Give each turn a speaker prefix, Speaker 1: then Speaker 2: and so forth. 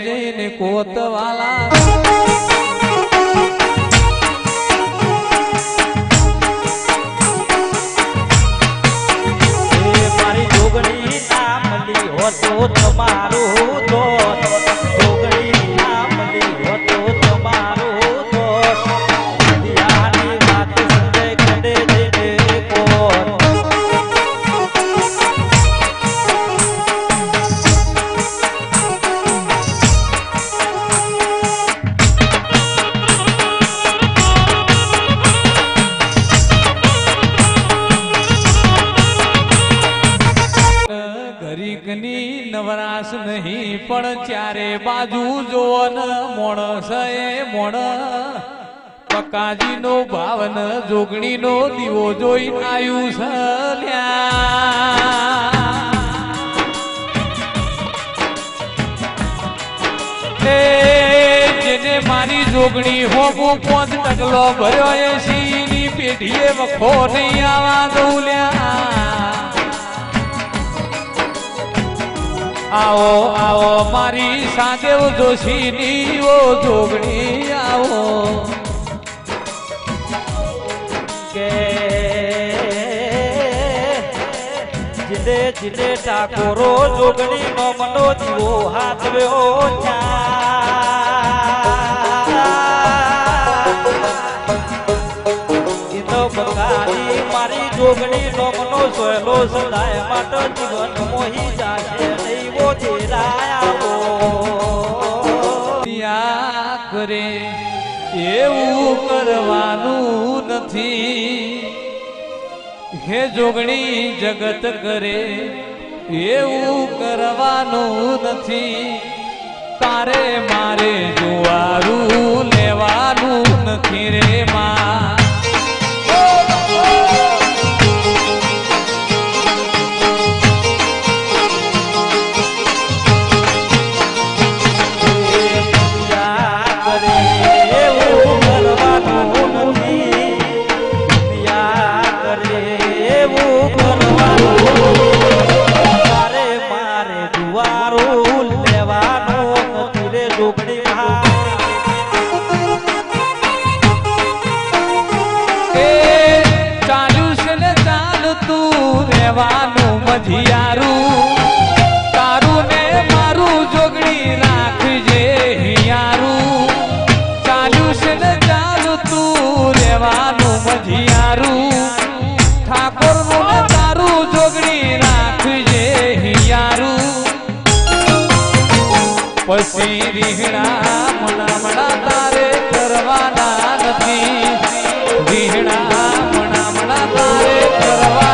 Speaker 1: જઈને કોતવાલા
Speaker 2: મારી જોગણી ના મળી હોતો તમારું દોત જોગણી ના મળી હોતો તમારું દોત દિયાની વાત સંજય કરે જઈને કોત
Speaker 1: ગરીકની નવરાશ નહીં પણ ચારે બાજુ જોવન મોણસ એ મોણ પકાજીનો ભાવન જોગણીનો દીવો જોઈ આયુષ જેને મારી જોગણી હોગું 5 ટકલો ભર્યો એ સિંહની પેઢીએ વખો નહીં આવા દઉં લ્યા આવો આવો મારી સાદેવ જોશીની ઓ જોગણી આવો
Speaker 2: કે જીલે જીલે ઠાકોરો જોગણી નો મનો દીવો હાથવ્યો બકારી મારી જોગણી નો મનો સોયલો સદાય માટે જીવન મોહી જાશે દૈવો તેરાયા
Speaker 1: કરે એવું કરવાનું નથી હે જોગણી જગત કરે એવું કરવાનું નથી તારે મારે જોવારું લેવાનું નથી રે માં મધિયારું તારું ને મારું જોગણી રાખજે હિયારું ચાલ્યું છે ને ચાલતું રહેવાનું મધિયારું ઠાકોર નું ને તારું જોગણી રાખજે હિયારું પછી રીહણા મણા તારે કરવાના નથી રીહણા મણા તારે કરવા